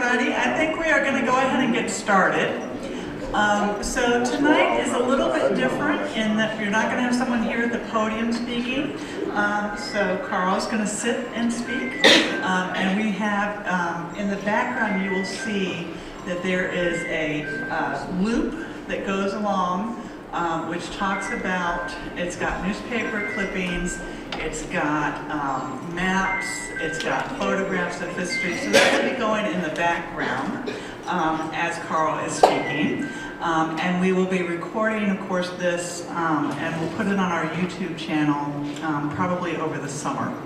everybody. I think we are going to go ahead and get started. So tonight is a little bit different in that you're not going to have someone here at the podium speaking. So Carl's going to sit and speak. And we have, in the background you will see that there is a loop that goes along which talks about, it's got newspaper clippings, it's got maps, it's got photographs of history. So that will be going in the background as Carl is speaking. And we will be recording, of course, this, and we'll put it on our YouTube channel probably over the summer.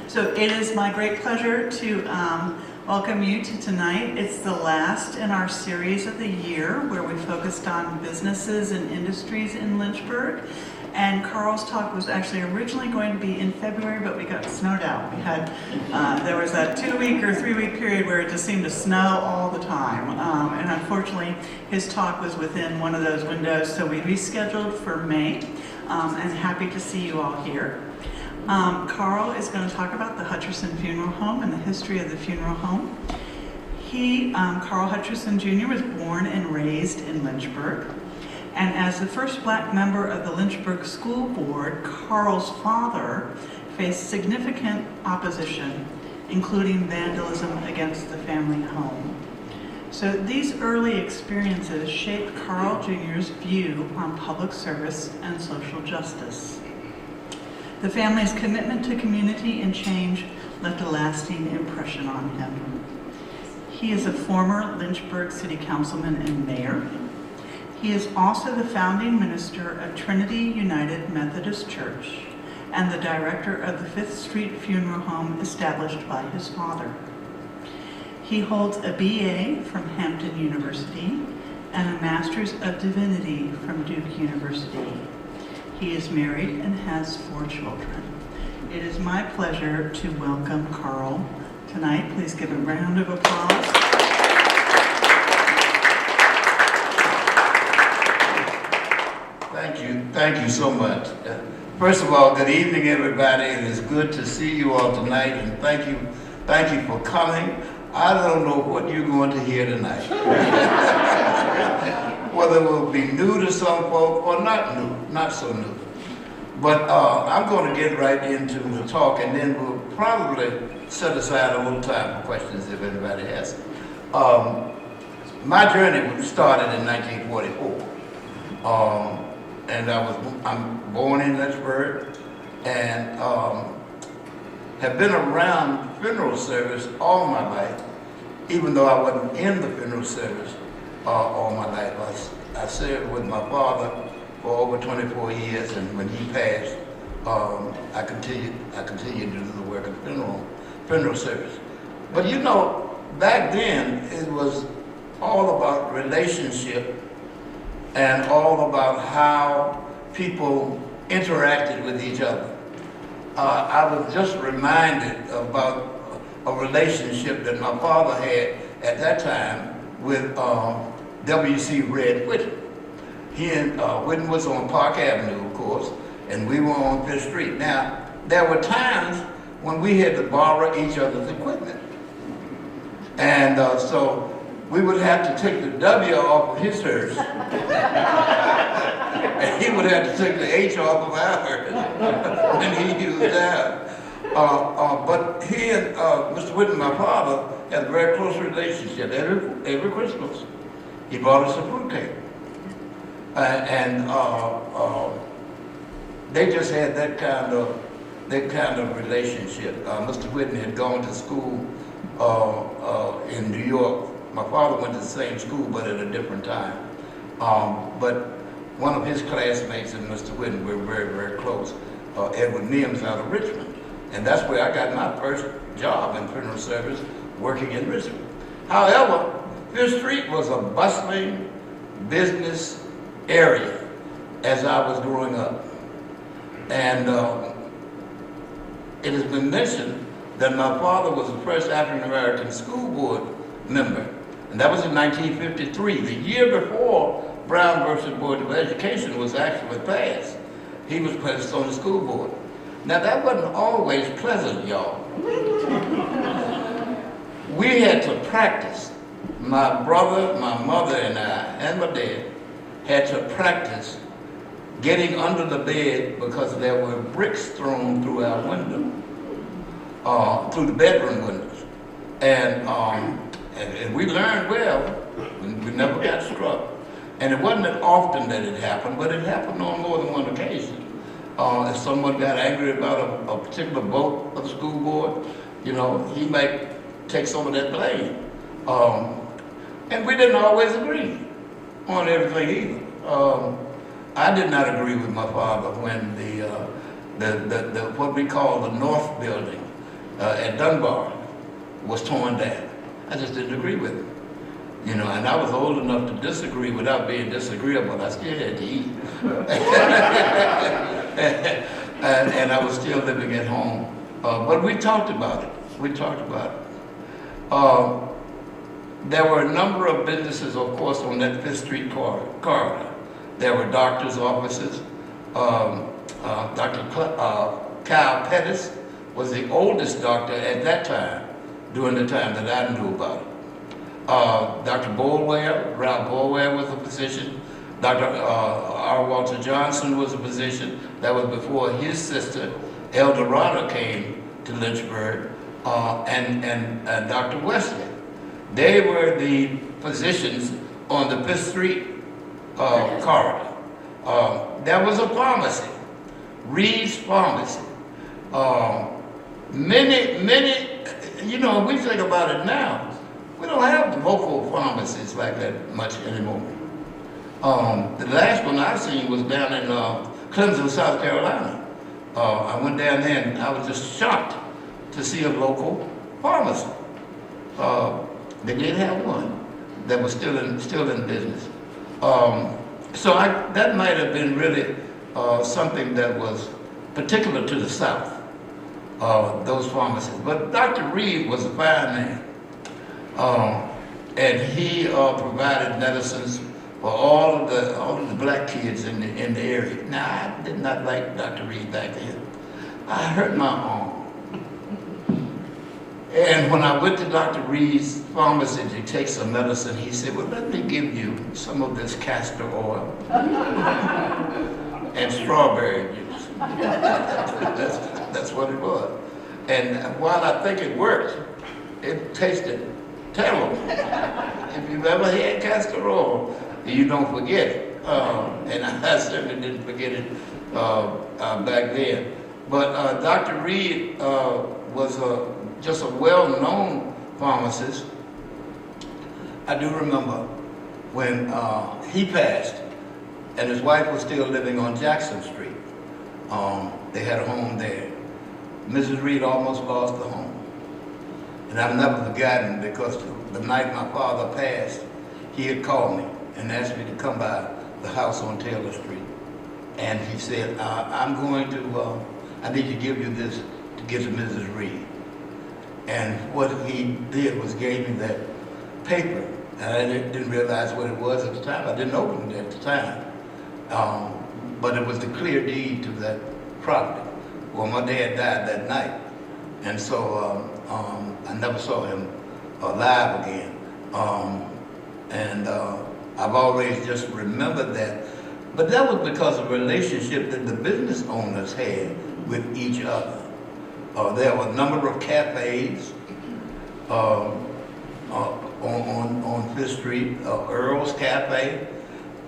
So it is my great pleasure to welcome you to tonight. It's the last in our series of the year where we focused on businesses and industries in Lynchburg. And Carl's talk was actually originally going to be in February, but we got snowed out. We had, there was that 2-week or 3-week period where it just seemed to snow all the time. And unfortunately, his talk was within one of those windows, so we rescheduled for May. And happy to see you all here. Carl is going to talk about the Hutcherson Funeral Home and the history of the funeral home. Carl Hutcherson Jr. was born and raised in Lynchburg. And as the first black member of the Lynchburg School Board, Carl's father faced significant opposition, including vandalism against the family home. So these early experiences shaped Carl Jr.'s view on public service and social justice. The family's commitment to community and change left a lasting impression on him. He is a former Lynchburg City Councilman and Mayor. He is also the founding minister of Trinity United Methodist Church and the director of the 5th Street Funeral Home established by his father. He holds a BA from Hampton University and a Master's of Divinity from Duke University. He is married and has 4 children. It is my pleasure to welcome Carl tonight. Please give a round of applause. Thank you so much. First of all, good evening, everybody. It is good to see you all tonight, and thank you for coming. I don't know what you're going to hear tonight. Whether it will be new to some folk or not so new. But I'm going to get right into the talk, and then we'll probably set aside a little time for questions if anybody has. My journey started in 1944. And I'm born in Lynchburg and have been around funeral service all my life, even though I wasn't in the funeral service all my life. I served with my father for over 24 years, and when he passed, I continued to do the work of funeral service. But you know, back then it was all about relationship and all about how people interacted with each other. I was just reminded about a relationship that my father had at that time with W.C. Red Whitten. He and Whitten was on Park Avenue, of course, and we were on 5th Street. Now, there were times when we had to borrow each other's equipment. And so we would have to take the W off of his hearse, and he would have to take the H off of our hearse, and he used that. But he and Mr. Whitten, my father, had a very close relationship. Every Christmas, he bought us a fruitcake, and they just had that kind of relationship. Mr. Whitten had gone to school in New York. My father went to the same school, but at a different time. But one of his classmates and Mr. Whitten were very, very close, Edward Mims out of Richmond. And that's where I got my first job in funeral service, working in Richmond. However, 5th Street was a bustling business area as I was growing up. And it has been mentioned that my father was the first African-American school board member. And that was in 1953, the year before Brown versus Board of Education was actually passed. He was placed on the school board. Now that wasn't always pleasant, y'all. we had to practice. My brother, my mother, and I, and my dad had to practice getting under the bed because there were bricks thrown through our window, through the bedroom windows. And we learned well. We never got struck. And it wasn't often that it happened, but it happened on more than one occasion. If someone got angry about a particular vote of the school board, you know, he might take some of that blame. And we didn't always agree on everything either. I did not agree with my father when the what we call the North Building at Dunbar was torn down. I just didn't agree with it. You know, and I was old enough to disagree without being disagreeable. I still had to eat. and I was still living at home. But we talked about it. We talked about it. There were a number of businesses, of course, on that Fifth Street corridor. There were doctors' offices. Dr. Kyle Pettis was the oldest doctor at that time, during the time that I knew about it. Dr. Boulware, Ralph Boulware was a physician. Dr. R. Walter Johnson was a physician. That was before his sister, Eldorado, came to Lynchburg, and Dr. Wesley. They were the physicians on the Fifth Street corridor. There was a pharmacy, Reed's Pharmacy. Many, you know, we think about it now, we don't have local pharmacies like that much anymore. The last one I've seen was down in Clemson, South Carolina. I went down there and I was just shocked to see a local pharmacy. They did have one that was still in business. So that might have been really something that was particular to the South, those pharmacies. But Dr. Reed was a fine man. And he provided medicines for all of the black kids in the area. Now, I did not like Dr. Reed back then. I hurt my arm. And when I went to Dr. Reed's pharmacy to take some medicine, he said, well, let me give you some of this castor oil and strawberry juice. That's what it was. And while I think it worked, it tasted terrible. If you've ever had castor oil, you don't forget it. And I certainly didn't forget it back then. But Dr. Reed was just a well-known pharmacist. I do remember when he passed and his wife was still living on Jackson Street. They had a home there. Mrs. Reed almost lost the home. And I've never forgotten, because the night my father passed, he had called me and asked me to come by the house on Taylor Street. And he said, I need to give you this to give to Mrs. Reed. And what he did was gave me that paper. And I didn't realize what it was at the time. I didn't open it at the time. But it was the clear deed to that property. Well, my dad died that night. And so I never saw him alive again. And I've always just remembered that. But that was because of the relationship that the business owners had with each other. There were a number of cafes on Fifth Street. Earl's Cafe.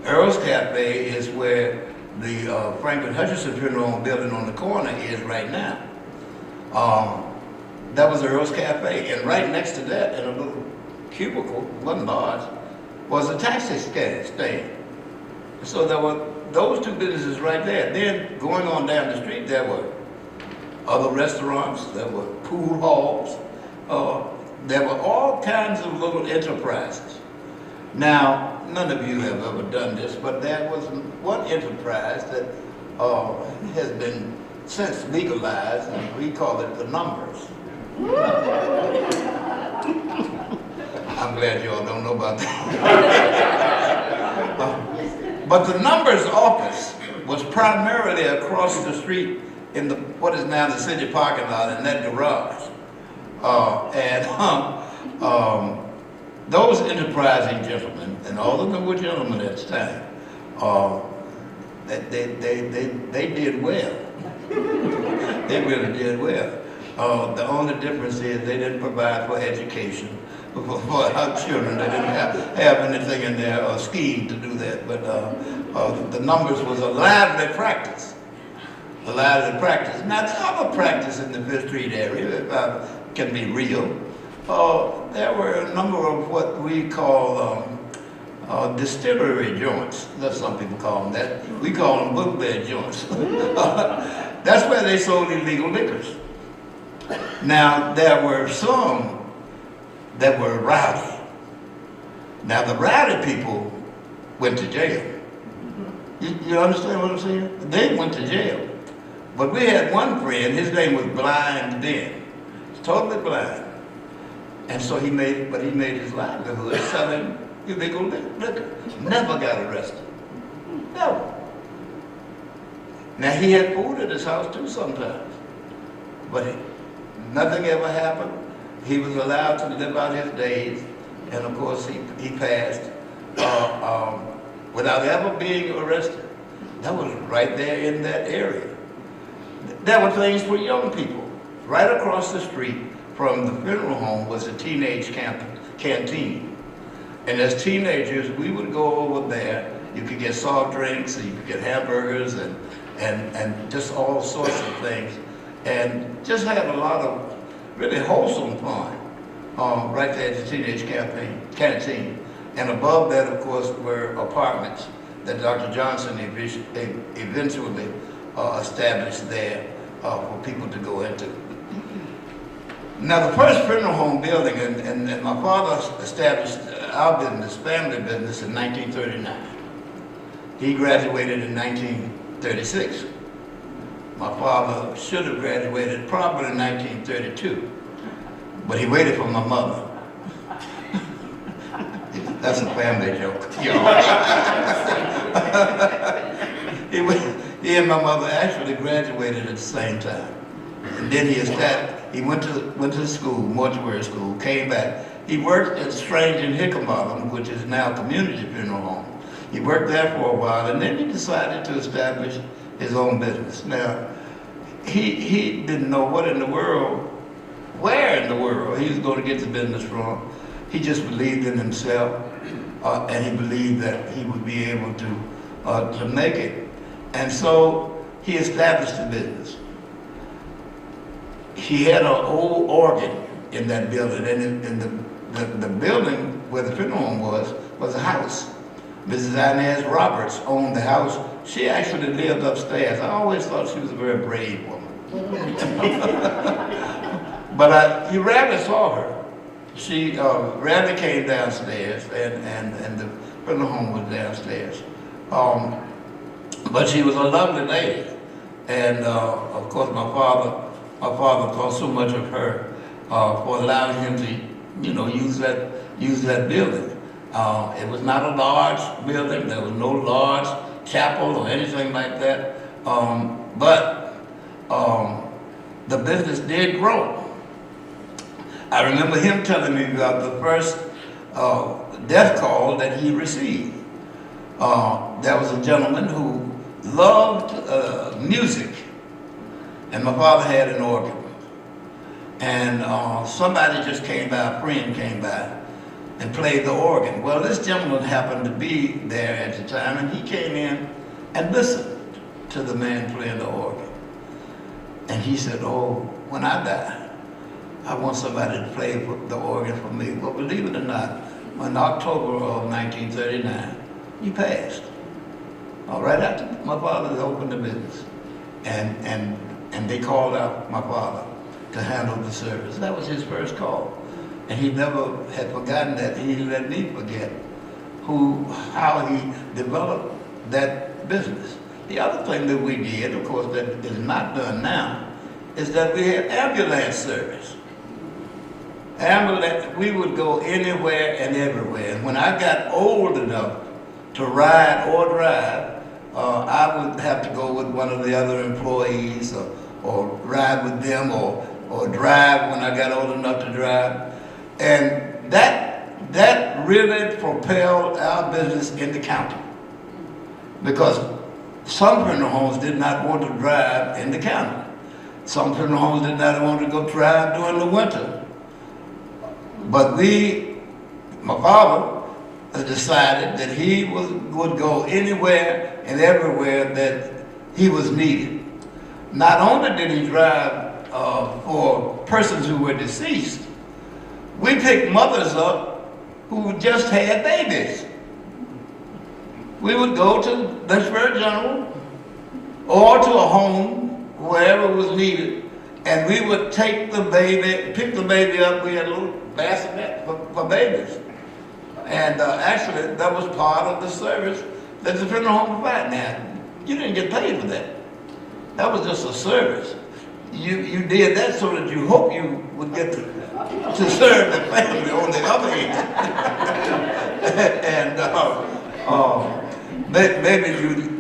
Earl's Cafe is where the Franklin Hutcherson Funeral Home building on the corner is right now. That was Earl's Cafe, and right next to that, in a little cubicle, wasn't large, was a taxi stand. So there were those two businesses right there. Then going on down the street, there were other restaurants, there were pool halls, there were all kinds of little enterprises. Now, none of you have ever done this, but there was one enterprise that has been since legalized, and we call it the Numbers. I'm glad you all don't know about that. But the Numbers office was primarily across the street in what is now the city parking lot in that garage. those enterprising gentlemen, and all of them were gentlemen at the time, they did well. They really did well. The only difference is they didn't provide for education for our children. They didn't have anything in their scheme to do that. But the numbers was a lively practice. A lively practice. Now, the other practice in the Fifth Street area, if I can be real, there were a number of what we call distillery joints. That's some people call them that. We call them book bed joints. That's where they sold illegal liquors. Now, there were some that were rowdy. Now, the rowdy people went to jail. You understand what I'm saying? They went to jail. But we had one friend, his name was Blind Ben. Totally blind. And so he made his livelihood selling illegal liquor. Never got arrested. Never. Now, he had food at his house too sometimes. But nothing ever happened. He was allowed to live out his days. And of course, he passed without ever being arrested. That was right there in that area. There were things for young people. Right across the street from the funeral home was a teenage canteen. And as teenagers, we would go over there. You could get soft drinks, you could get hamburgers, and just all sorts of things. And just had a lot of really wholesome fun right there at the teenage canteen. And above that, of course, were apartments that Dr. Johnson eventually established there for people to go into. Now, the first funeral home building, and my father established our business, family business, in 1939. He graduated in 1936. My father should have graduated probably in 1932, but he waited for my mother. That's a family joke. He and my mother actually graduated at the same time. And then he went to school, mortuary school, came back. He worked at Strange and Hickenbottom, which is now Community Funeral Home. He worked there for a while, and then he decided to establish his own business. Now, he didn't know where in the world he was going to get the business from. He just believed in himself, and he believed that he would be able to make it. And so he established the business. He had an old organ in that building, and in the building where the funeral home was a house. Mrs. Inez Roberts owned the house. She actually lived upstairs. I always thought she was a very brave woman. But you rarely saw her. She rarely came downstairs, and the funeral home was downstairs. But she was a lovely lady, and of course my father thought so much of her for allowing him to, use that building. It was not a large building. There was no large chapel or anything like that. But the business did grow. I remember him telling me about the first death call that he received. There was a gentleman who loved music, and my father had an organ. And somebody just came by, a friend came by, and played the organ. Well, this gentleman happened to be there at the time, and he came in and listened to the man playing the organ. And he said, "Oh, when I die, I want somebody to play the organ for me." Well, believe it or not, in October of 1939, he passed. Right after my father had opened the business. And they called out my father to handle the service. That was his first call. And he never had forgotten that. He didn't let me forget how he developed that business. The other thing that we did, of course, that is not done now, is that we had ambulance service. We would go anywhere and everywhere. And when I got old enough to ride or drive, I would have to go with one of the other employees or ride with them or drive when I got old enough to drive. And that really propelled our business in the county. Because some funeral homes did not want to drive in the county. Some funeral homes did not want to go drive during the winter. But my father decided that he would go anywhere and everywhere that he was needed. Not only did he drive for persons who were deceased, we picked mothers up who just had babies. We would go to Lynchburg General or to a home, wherever was needed, and we would take the baby, pick the baby up. We had a little bassinet for babies. And actually, that was part of the service that the funeral home provided. Now, you didn't get paid for that. That was just a service. You did that so that you hope you would get to serve the family on the other end. And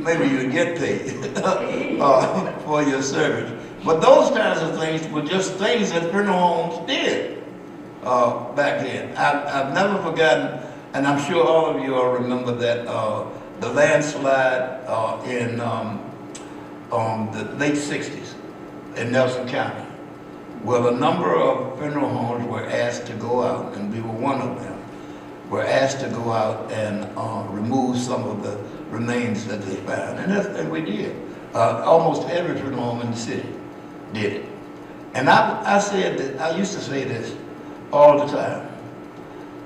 maybe you'd get paid for your service. But those kinds of things were just things that funeral homes did back then. I've never forgotten, and I'm sure all of you all remember that the landslide in the late 60s in Nelson County. Well, a number of funeral homes were asked to go out, and we were one of them, were asked to go out and remove some of the remains that they found. And we did. Almost every funeral home in the city did it. And I used to say this all the time.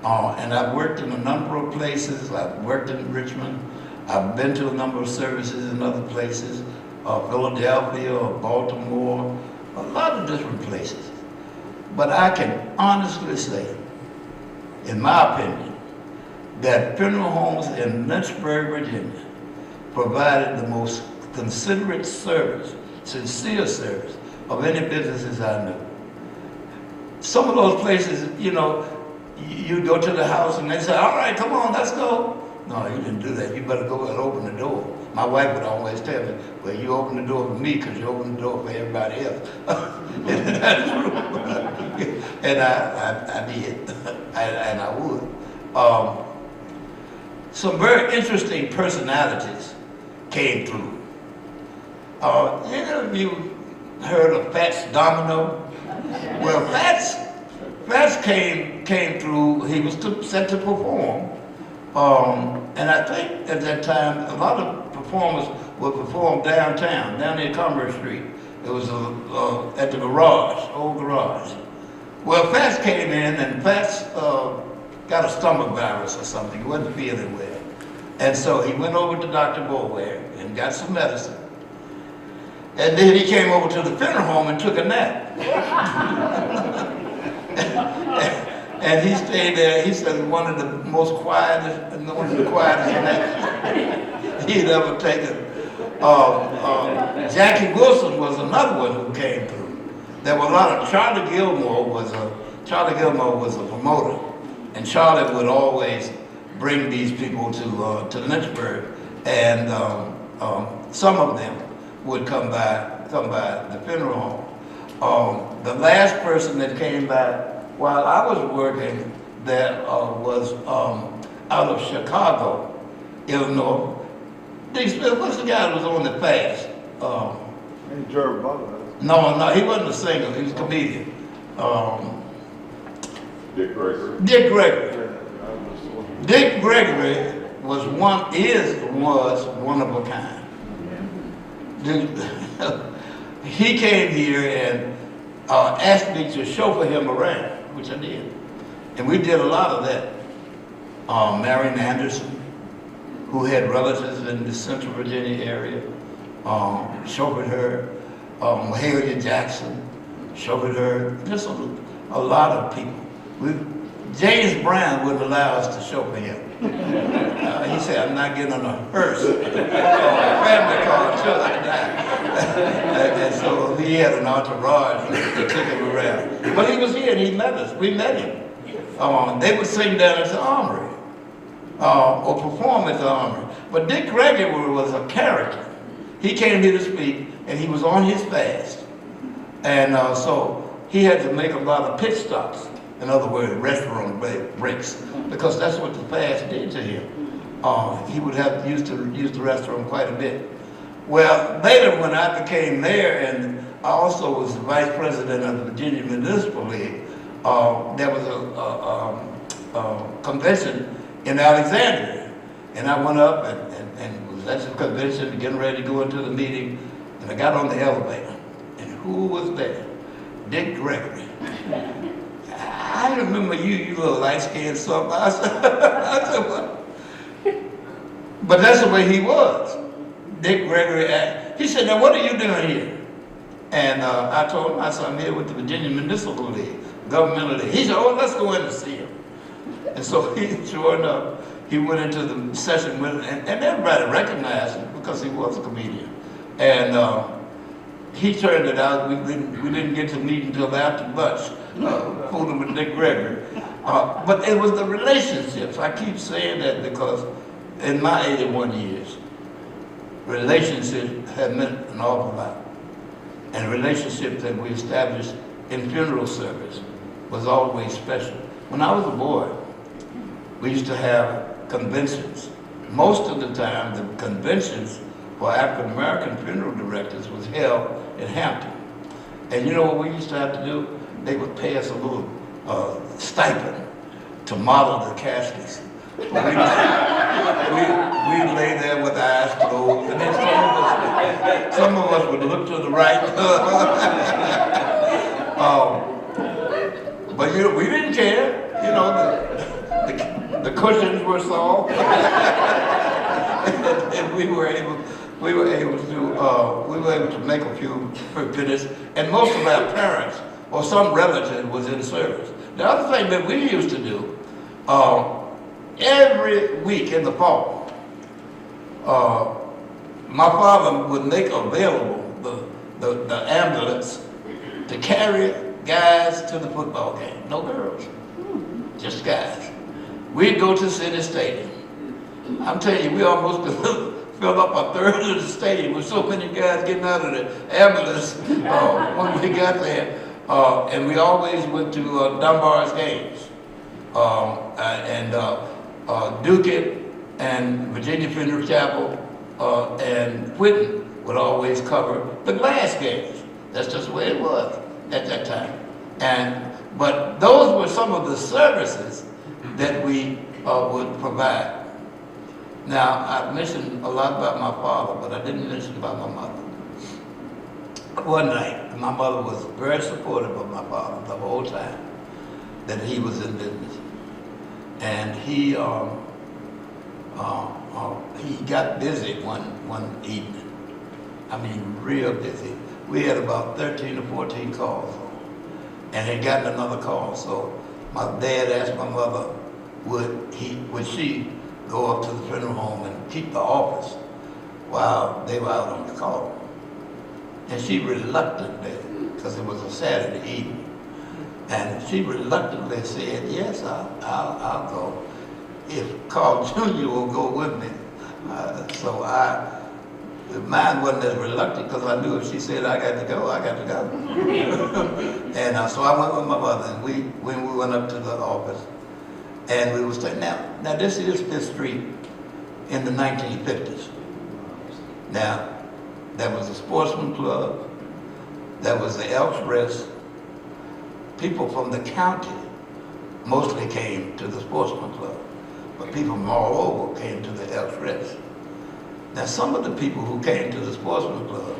And I've worked in a number of places. I've worked in Richmond. I've been to a number of services in other places, Philadelphia or Baltimore, a lot of different places. But I can honestly say, in my opinion, that funeral homes in Lynchburg, Virginia, provided the most considerate service, sincere service of any businesses I knew. Some of those places, you go to the house and they say, all right, come on, let's go. No, you didn't do that. You better go and open the door. My wife would always tell me, well, you open the door for me because you open the door for everybody else. And that's true. And I did, and I would. Some very interesting personalities came through. Any of you heard of Fats Domino? Well, Fats came through. He was set to perform. And I think at that time, a lot of performers would perform downtown, down near Commerce Street. It was at the garage, old garage. Well, Fats came in, and Fats got a stomach virus or something. He wasn't feeling well. And so he went over to Dr. Boulware and got some medicine. And then he came over to the funeral home and took a nap. And he stayed there. He said one of the most quietest naps he'd ever taken. Jackie Wilson was another one who came through. There were a lot of Charlie Gilmore was a promoter, and Charlie would always bring these people to Lynchburg, and some of them would come by the funeral home. The last person that came by while I was working there was out of Chicago, Illinois. What's the guy that was on the fast? Jerry Butler. No, he wasn't a singer. He was a comedian. Dick Gregory. Dick Gregory was one of a kind. He came here and asked me to chauffeur him around, which I did. And we did a lot of that. Marion Anderson, who had relatives in the Central Virginia area, chauffeured her. Mahalia Jackson chauffeured her. Just a lot of people. James Brown wouldn't allow us to chauffeur him. He said, I'm not getting on a hearse or a family car until I die. And so he had an entourage that took him around. But he was here and he met us. We met him. They would sing down at the Armory or perform at the Armory. But Dick Gregory was a character. He came here to speak and he was on his fast. And so he had to make a lot of pit stops In other words, restaurant breaks, because that's what the fast did to him. He would have used to use the restroom quite a bit. Well, later when I became mayor and I also was the vice president of the Virginia Municipal League, there was a convention in Alexandria. And I went up and was at the convention, getting ready to go into the meeting, and I got on the elevator. And who was there? Dick Gregory. I remember you little light-skinned something. I said, what? But that's the way he was. Dick Gregory, he said, now what are you doing here? And I told him, I said, I'm here with the Virginia Municipal League, governmental league. He said, oh, let's go in and see him. And so sure enough, he went into the session with, and everybody recognized him because he was a comedian. And he turned it out. We didn't get to meet until after lunch, fooling with Dick Gregory. But it was the relationships. I keep saying that because in my 81 years, relationships have meant an awful lot. And relationships that we established in funeral service was always special. When I was a boy, we used to have conventions. Most of the time, the conventions for African American funeral directors was held in Hampton. And you know what we used to have to do? They would pay us a little stipend to model the caskets. We'd lay there with our eyes closed, and then some of us would look to the right. But we didn't care. You know, the cushions were soft, and we were able to make a few finishes. And most of our parents or some relative was in service. The other thing that we used to do, every week in the fall, my father would make available the ambulance to carry guys to the football game. No girls, just guys. We'd go to City Stadium. I'm telling you, we almost filled up a third of the stadium with so many guys getting out of the ambulance when we got there. And we always went to Dunbar's games. Duke and Virginia Funeral Chapel and Whitten would always cover the glass games. That's just the way it was at that time. But those were some of the services that we would provide. Now, I've mentioned a lot about my father, but I didn't mention about my mother. One night, my mother was very supportive of my father the whole time that he was in business. And he got busy one evening. I mean, real busy. We had about 13 or 14 calls, and had gotten another call. So my dad asked my mother, would she go up to the funeral home and keep the office while they were out on the call? And she reluctantly, because it was a Saturday evening, and she reluctantly said, yes, I'll go, if Carl Jr. will go with me. Mine wasn't as reluctant because I knew if she said I got to go, I got to go. And so I went with my mother, and when we went up to the office, and we were saying, now this is Fifth Street in the 1950s. Now, there was a sportsman club, there was the Elks Rest. People from the county mostly came to the sportsman club, but people from all over came to the Elks Rest. Now, some of the people who came to the sportsman club,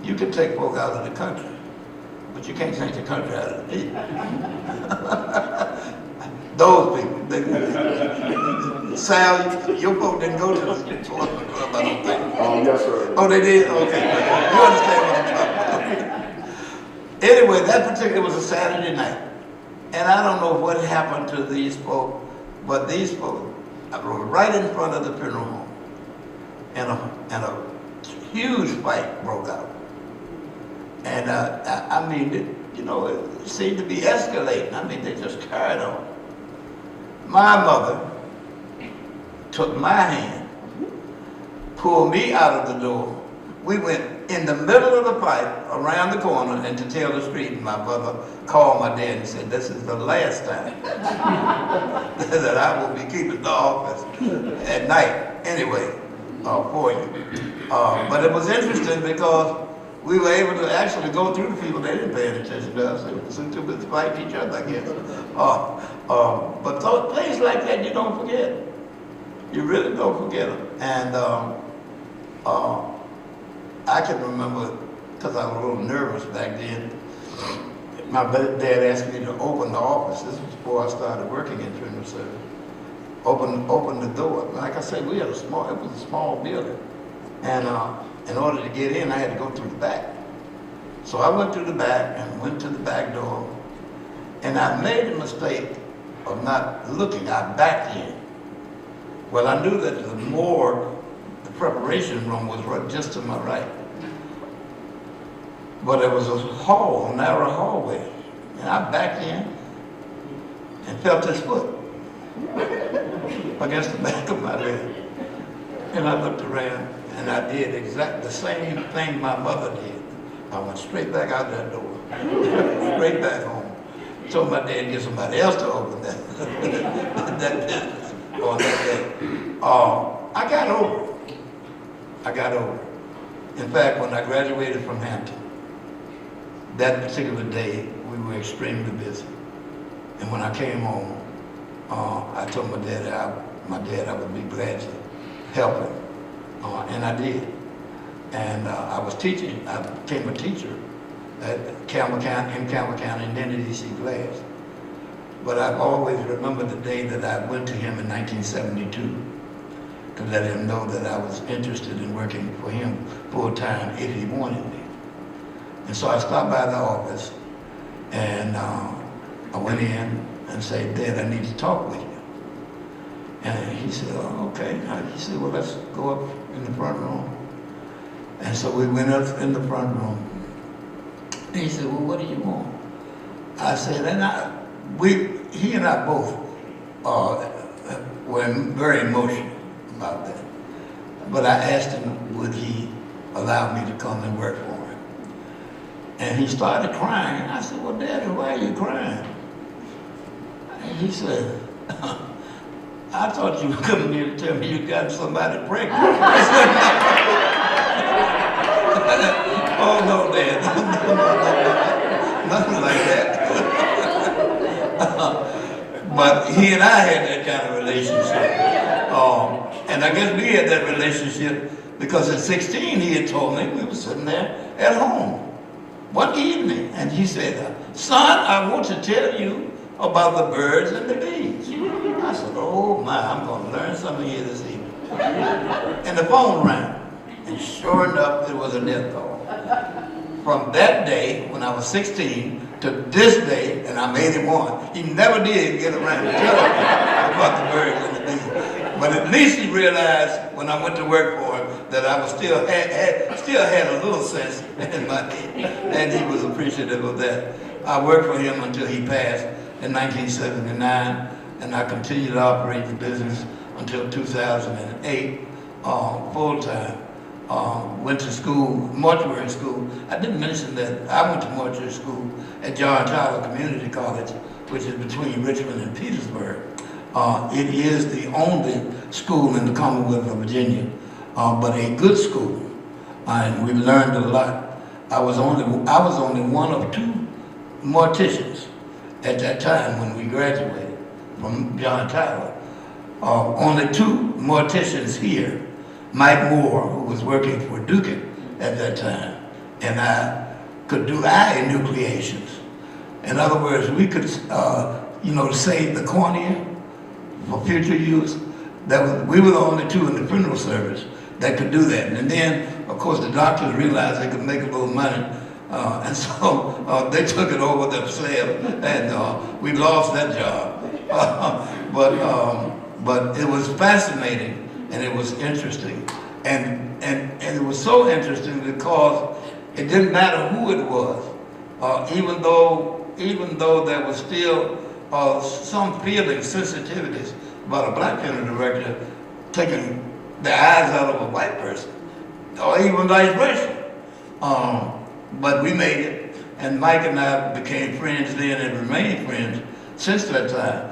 you could take folk out of the country, but you can't take the country out of the people. Those people. Sal, your folk didn't go to the sportsman club, I don't think. Yes, sir. Oh, they did? Okay. You understand what I'm talking about. Anyway, that particular was a Saturday night. And I don't know what happened to these folk, but these folk were right in front of the funeral home. And a huge fight broke out. And I mean, it seemed to be escalating. I mean, they just carried on. My mother took my hand, pulled me out of the door. We went in the middle of the pipe, around the corner, and to tell the street. My brother called my dad and said, "This is the last time that I will be keeping the office at night anyway for you." But it was interesting because we were able to actually go through the people. They didn't pay any attention to us. They were too busy to fight each other, I guess. But things like that you don't forget. You really don't forget them. And I can remember, because I was a little nervous back then, my dad asked me to open the office. This was before I started working in funeral service. Open the door. Like I said, it was a small building. And in order to get in, I had to go through the back. So I went through the back and went to the back door. And I made the mistake of not looking. I backed in. Well, I knew that the morgue, the preparation room, was right just to my right. But there was a narrow hallway. And I backed in and felt his foot against the back of my leg. And I looked around and I did exactly the same thing my mother did. I went straight back out that door, straight back home. Told my dad to get somebody else to open that business on that day. I got over it. In fact, when I graduated from Hampton, that particular day, we were extremely busy. And when I came home, I told my dad I would be glad to help him. And I did. And I was teaching. I became a teacher at Campbell County, in then at E.C. Glass. But I've always remembered the day that I went to him in 1972 to let him know that I was interested in working for him full time if he wanted me. And so I stopped by the office and I went in and said, "Dad, I need to talk with you." And he said, "Oh, okay." He said, "Well, let's go up in the front room." And so we went up in the front room. And he said, "Well, what do you want?" I said, he and I both were very emotional about that. But I asked him, would he allow me to come and work for him? And he started crying. I said, "Well, Daddy, why are you crying?" And he said, "I thought you were coming here to tell me you got somebody pregnant." I said, "Oh, no, Dad, nothing like that." But he and I had that kind of relationship. And I guess we had that relationship because at 16 he had told me, we were sitting there at home one evening, and he said, "Son, I want to tell you about the birds and the bees." I said, "Oh my, I'm going to learn something here this evening." And the phone rang, and sure enough, it was a death call. From that day, when I was 16, to this day, and I'm 81, he never did get around to telling me about the birds and the bees. But at least he realized when I went to work for him that I was still had a little sense in my head, and he was appreciative of that. I worked for him until he passed in 1979, and I continued to operate the business until 2008, full-time. Went to school, mortuary school. I didn't mention that I went to mortuary school at John Tyler Community College, which is between Richmond and Petersburg. It is the only school in the Commonwealth of Virginia, but a good school, and we learned a lot. I was only one of two morticians at that time when we graduated from John Tyler. Only two morticians here. Mike Moore, who was working for Duke at that time, and I could do eye enucleations. In other words, we could, save the cornea for future use. We were the only two in the funeral service that could do that. And then, of course, the doctors realized they could make a little money, and so they took it over themselves, and we lost that job. But it was fascinating. And it was interesting, and it was so interesting because it didn't matter who it was, even though there was still some feelings, sensitivities about a black funeral director taking the eyes out of a white person, or even vice versa. But we made it, and Mike and I became friends then and remained friends since that time.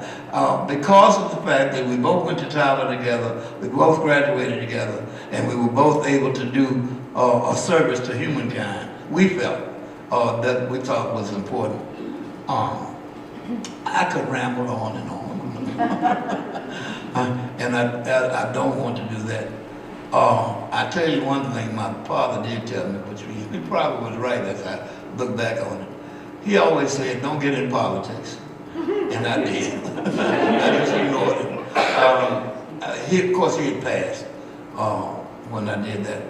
Because of the fact that we both went to Tyler together, we both graduated together, and we were both able to do a service to humankind. We felt that we thought was important. I could ramble on and on. And I don't want to do that. I tell you one thing my father did tell me, which he probably was right as I look back on it. He always said, don't get in politics. And I did. I just ignored it. Of course, he had passed when I did that.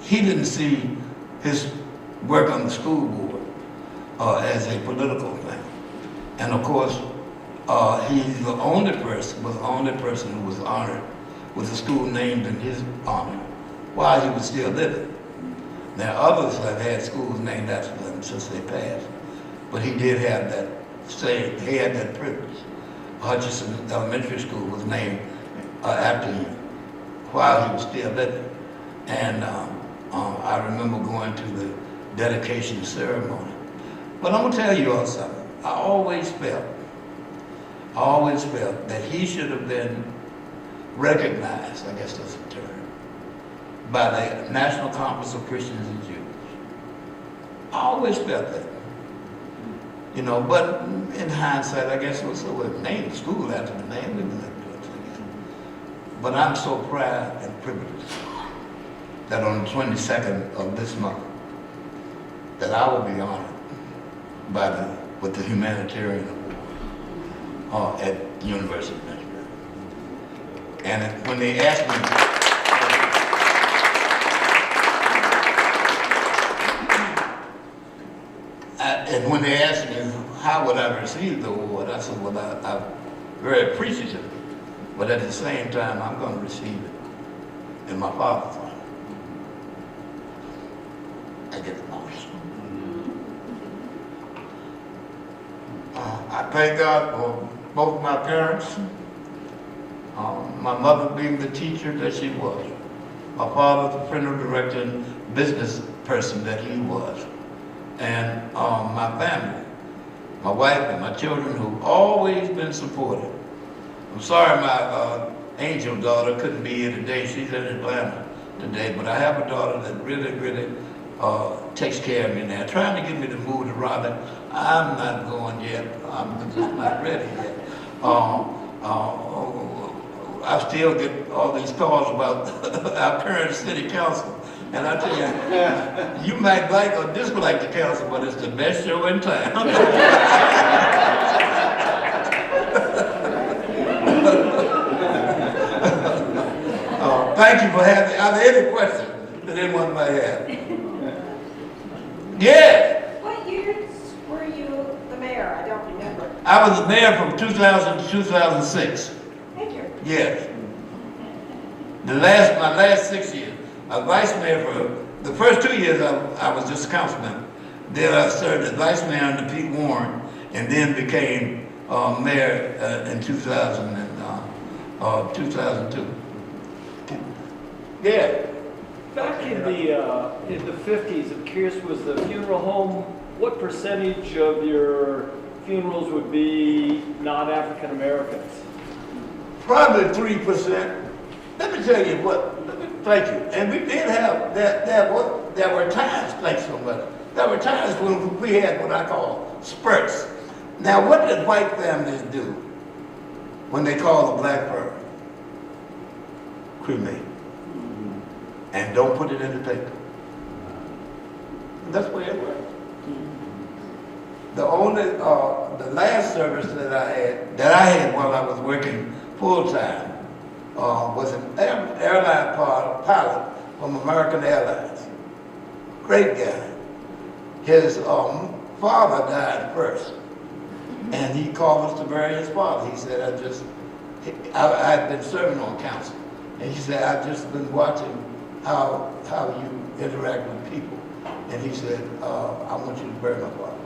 He didn't see his work on the school board as a political thing. And of course, he's the only person who was honored with a school named in his honor while he was still living. Now others have had schools named after them since they passed, but he did have that he had that privilege. Hutcherson Elementary School was named after him while he was still living. And I remember going to the dedication ceremony. But I'm gonna tell you all something. I always felt that he should have been recognized, I guess that's the term, by the National Conference of Christians and Jews. I always felt that. You know, but in hindsight, I guess it was so named the school after the name. We didn't do it together. But I'm so proud and privileged that on the 22nd of this month, that I will be honored with the humanitarian award at the University of Lynchburg. And when they asked me, and when they asked me how would I receive the award, I said, well, I'm very appreciative, but at the same time, I'm going to receive it in my father's honor. I get emotional. I thank God for both my parents, my mother being the teacher that she was, my father the funeral director and business person that he was, and my family, my wife and my children who've always been supportive. I'm sorry my angel daughter couldn't be here today. She's in Atlanta today, but I have a daughter that really takes care of me now, trying to get me to move to Raleigh. I'm not going yet. I'm just not ready yet. I still get all these calls about our current city council. And I tell you, you might like or dislike the council, but it's the best show in town. Thank you for having me. Are there any questions that anyone might have? Yeah. What years were you the mayor? I don't remember. I was the mayor from 2000 to 2006. Thank you. Yes. My last 6 years. I was vice mayor for the first 2 years. I was just a councilman. Then I served as vice mayor under Pete Warren, and then became mayor in 2002. Yeah. Back in the 50s, I'm curious, was the funeral home, what percentage of your funerals would be non-African Americans? Probably 3%. Let me tell you what. Thank you. And we did have that. There were times, thanks so much. There were times when we had what I call spurts. Now, what did white families do when they call a black person? Cremate. And don't put it in the paper. That's the way it works. The last service that I had while I was working full time was an airline pilot from American Airlines. Great guy. His father died first, and he called us to bury his father. He said, I had been serving on council, and he said, I've just been watching how you interact with people. And he said, I want you to bury my father.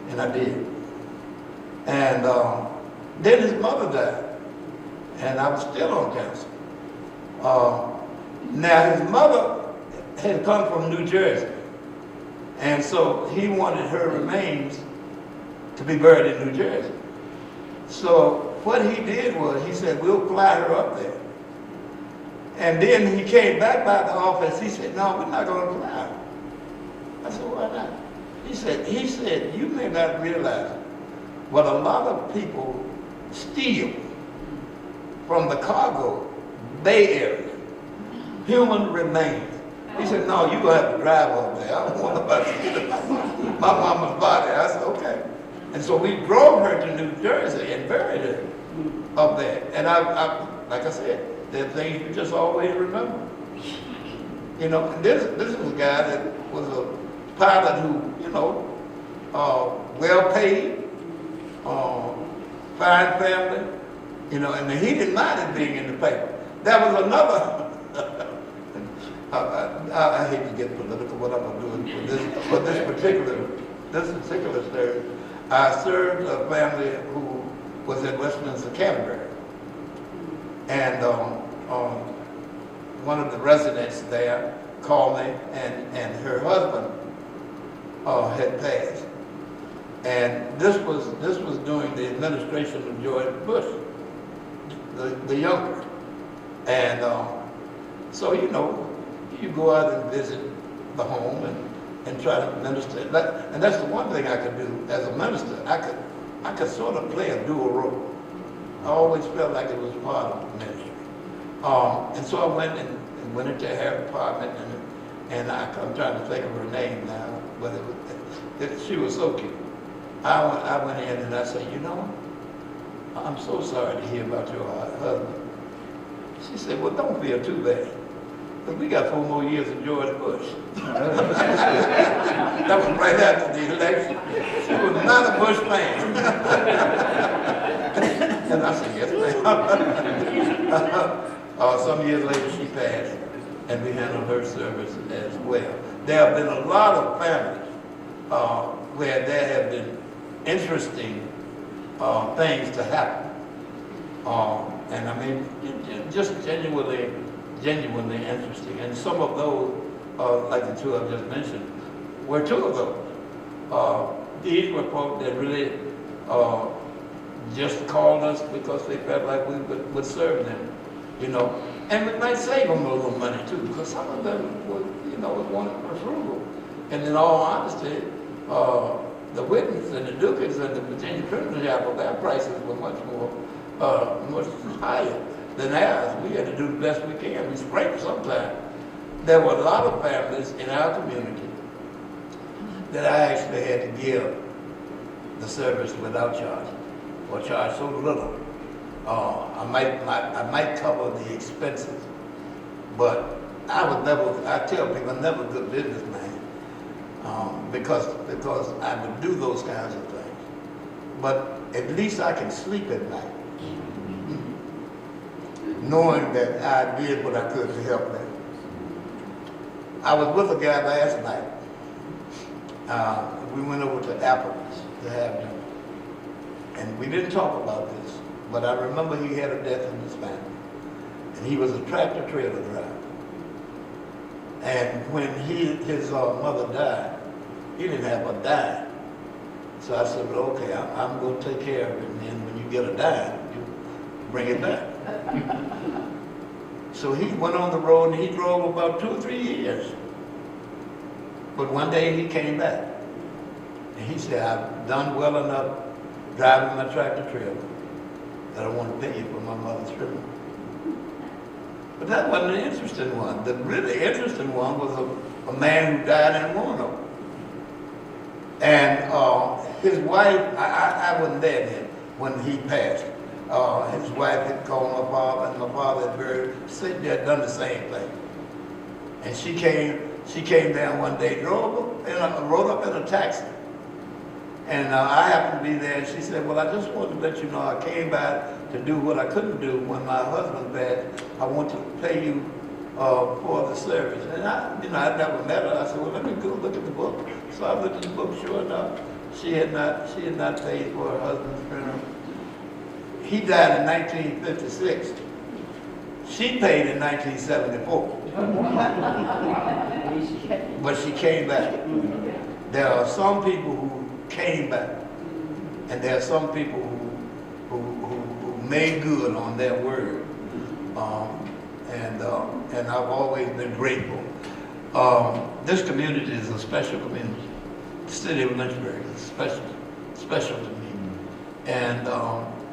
And I did. And then his mother died. And I was still on council. Now his mother had come from New Jersey. And so he wanted her remains to be buried in New Jersey. So what he did was, he said, we'll fly her up there. And then he came back by the office, he said, no, we're not gonna fly her. I said, why not? He said, you may not realize, but a lot of people steal from the cargo bay area human remains. He said, no, you're gonna have to drive up there. I don't want nobody to steal my mama's body. I said, okay. And so we drove her to New Jersey and buried her up there. And I like I said, there are things you just always remember. You know, and this is a guy that was a pilot who, you know, well paid, fine family, you know, and he didn't mind it being in the paper. That was another, I hate to get political, what I'm gonna do for this particular story. I served a family who was in Westminster, Canterbury. And one of the residents there called me, and her husband had passed. And this was during the administration of George Bush, the younger. And so, you know, you go out and visit the home and try to minister. And that's the one thing I could do as a minister. I could sort of play a dual role. I always felt like it was part of the ministry. And so I went into her apartment, and I'm trying to think of her name now, but she was so cute. I went in and I said, you know, I'm so sorry to hear about your husband. She said, well, don't feel too bad, because we got 4 more years of George Bush. That was right after the election. She was not a Bush fan. And I said, yes, ma'am. Some years later, she passed, and we handled her service as well. There have been a lot of families where there have been interesting things to happen. And I mean, just genuinely interesting. And some of those, like the two I've just mentioned, were 2 of those. These were folks that really just called us because they felt like we would serve them, you know. And we might save them a little money too, because some of them were, you know, were frugal. And in all honesty, the Whitmans and the Dukes and the Virginia Trinity Chapel, their prices were much higher than ours. We had to do the best we can. We scraped sometimes. There were a lot of families in our community that I actually had to give the service without charge, or charge so little. I might cover the expenses, but I tell people I'm never a good businessman, because I would do those kinds of things. But at least I can sleep at night, knowing that I did what I could to help them. I was with a guy last night. We went over to Applebee's to have dinner. And we didn't talk about this, but I remember he had a death in his family. And he was a tractor trailer driver. And when his mother died, he didn't have a dime. So I said, well, okay, I'm going to take care of it. And then when you get a dime, you bring it back. So he went on the road and he drove about 2 or 3 years. But one day he came back. And he said, I've done well enough driving my tractor trailer that I want to pay you for my mother's funeral. But that wasn't the interesting one. The really interesting one was a man who died in Roanoke. And his wife, I wasn't there then when he passed. His wife had called my father, and my father had done the same thing. And she came down one day, rode up in a taxi. And I happened to be there, and she said, well, I just wanted to let you know I came by to do what I couldn't do when my husband passed. I want to pay you for the service. And I'd never met her. I said, well, let me go look at the book. So I looked at the book, sure enough, she had not paid for her husband's funeral. He died in 1956. She paid in 1974, but she came back. There are some people who came back, and there are some people who made good on their word. And I've always been grateful. This community is a special community. The city of Lynchburg is special to me. And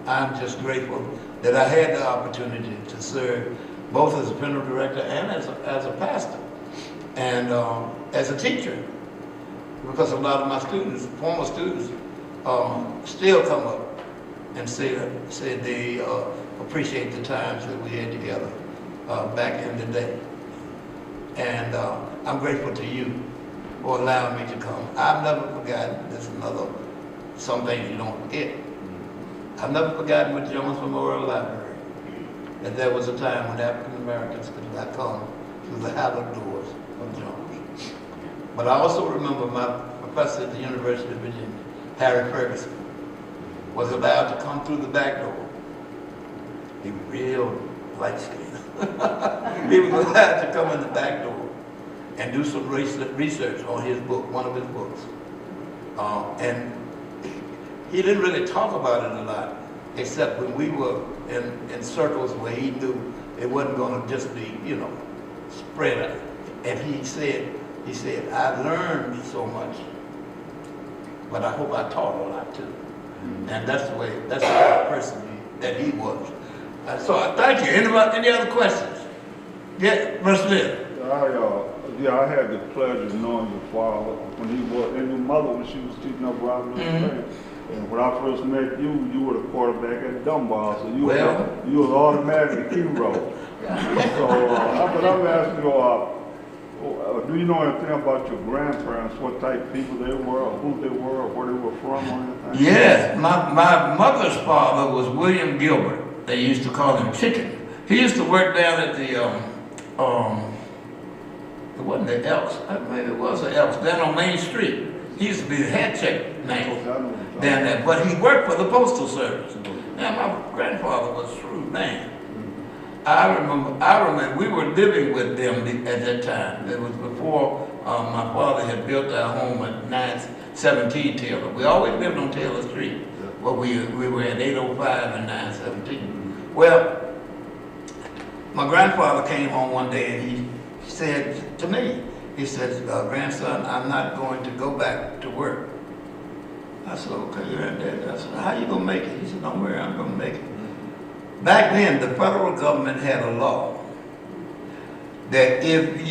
I'm just grateful that I had the opportunity to serve both as a funeral director and as a pastor, and as a teacher, because a lot of my students, former students, still come up and say they appreciate the times that we had together back in the day. And I'm grateful to you for allowing me to come. I've never forgotten, this is another, some things you don't forget. I've never forgotten with Jones Memorial Library, that there was a time when African Americans could not come through the hallowed doors of Jones. But I also remember my professor at the University of Virginia, Harry Ferguson, was allowed to come through the back door. He was real light-skinned. He was allowed to come in the back door and do some research on his book, one of his books. And he didn't really talk about it a lot, except when we were in circles where he knew it wasn't going to just be, spread out. And he said, I learned so much, but I hope I taught a lot too. And that's the kind of person that he was. So thank you. Any other questions? Yeah, Mr. Smith. I had the pleasure of knowing your father when he was, and your mother when she was teaching up around And when I first met you, you were the quarterback at Dunbar, so you was automatically a hero. So, but I'm asking you, do you know anything about your grandparents, what type of people they were, or who they were, or where they were from, or anything? Yes, my mother's father was William Gilbert. They used to call him Chicken. He used to work down at the, it wasn't the Elks, maybe it was the Elks, down on Main Street. He used to be the head check man down there, but he worked for the Postal Service. Now, my grandfather was a shrewd man. I remember we were living with them at that time. It was before my father had built our home at 917 Taylor. We always lived on Taylor Street, but we were at 805 and 917. Well, my grandfather came home one day and he said to me, he said, grandson, I'm not going to go back to work. I said, okay, Granddad. I said, how you gonna make it? He said, don't worry, I'm gonna make it. Back then, the federal government had a law that if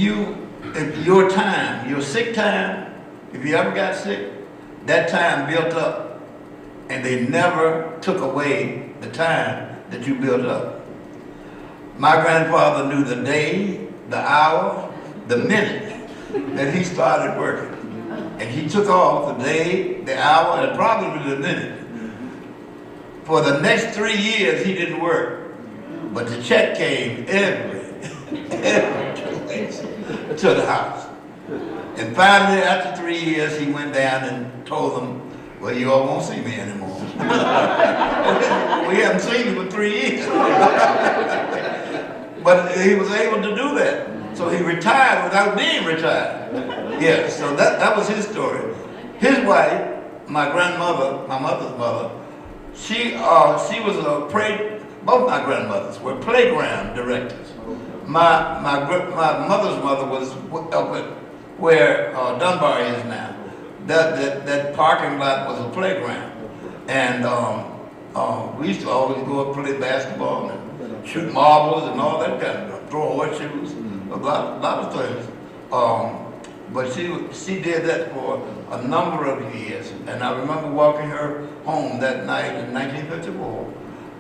your time, your sick time, if you ever got sick, that time built up, and they never took away the time that you built up. My grandfather knew the day, the hour, the minute that he started working. And he took off the day, the hour, and probably the minute. For the next 3 years, he didn't work. But the check came every 2 weeks to the house. And finally, after 3 years, he went down and told them, well, you all won't see me anymore. We haven't seen him for 3 years. But he was able to do that. So he retired without being retired. Yeah, so that was his story. His wife, my grandmother, my mother's mother, she was both my grandmothers were playground directors. My mother's mother was up at where Dunbar is now. That parking lot was a playground. And we used to always go up and play basketball and shoot marbles and all that kind of stuff, throw horseshoes, a lot of things. But she did that for a number of years. And I remember walking her home that night in 1954.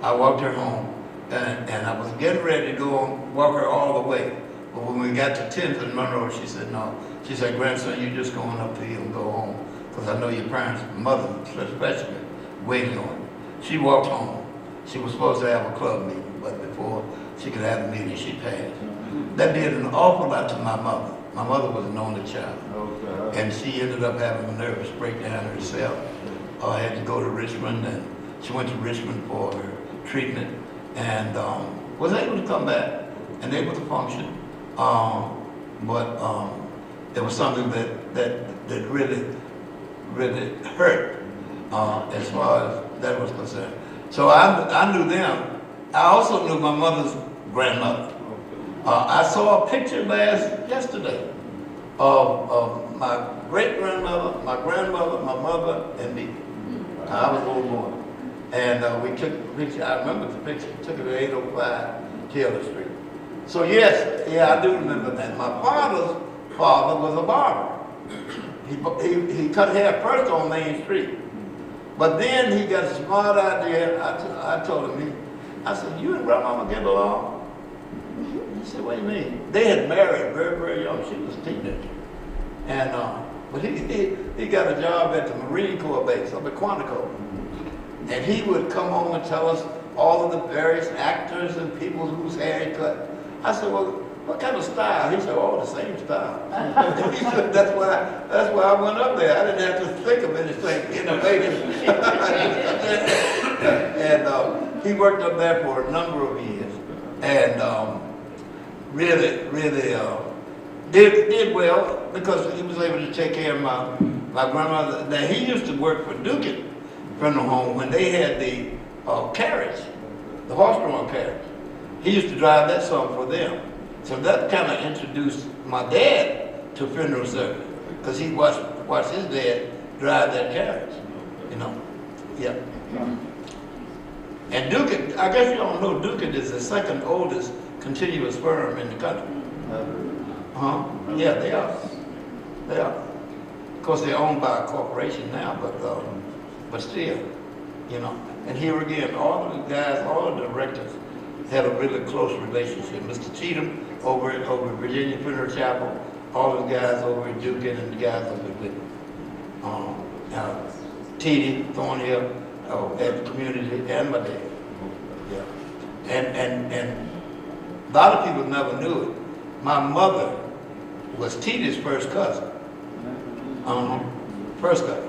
I walked her home and I was getting ready to go and walk her all the way. But when we got to 10th and Monroe, she said, no. She said, grandson, you're just going up the hill and go home. Because I know your parents, mother especially, waiting on you. She walked home. She was supposed to have a club meeting, but before she could have a meeting, she passed. That did an awful lot to my mother. My mother was an only child. Okay. And she ended up having a nervous breakdown herself. I had to go to Richmond, and she went to Richmond for her treatment, and was able to come back. and able to function. But it was something that really hurt as far as that was concerned. So I knew them. I also knew my mother's grandmother. I saw a picture yesterday of my great-grandmother, my grandmother, my mother, and me. I was a little boy. And we took the picture. I remember the picture. Took it at 805 Taylor Street. So yes, yeah, I do remember that. My father's father was a barber. He cut hair first on Main Street. But then he got a smart idea. I told him, I said, you and grandmama get along? He said, what do you mean? They had married very, very young. She was a teenager. And, but he got a job at the Marine Corps base up at Quantico. And he would come home and tell us all of the various actors and people whose hair he cut. I said, well, what kind of style? He said, oh, the same style. He said, that's why I went up there. I didn't have to think of anything innovative. And he worked up there for a number of years. And really did well because he was able to take care of my grandmother. Now, he used to work for Duke Funeral Home when they had the carriage, the horse-drawn carriage. He used to drive that song for them. So that kind of introduced my dad to funeral service because he watched his dad drive that carriage, you know. Yeah. And Duke, I guess you don't know, Duke is the second oldest continuous firm in the country. Yeah, they are. They are. Of course, they're owned by a corporation now, but still, you know. And here again, all of the guys, all of the directors had a really close relationship. Mr. Cheatham over at Virginia Funeral Chapel, all the guys over at Duke and the guys over at Whitney. T.D. Thornhill at the community and my dad. Yeah. And a lot of people never knew it. My mother was T.D.'s first cousin. First cousin.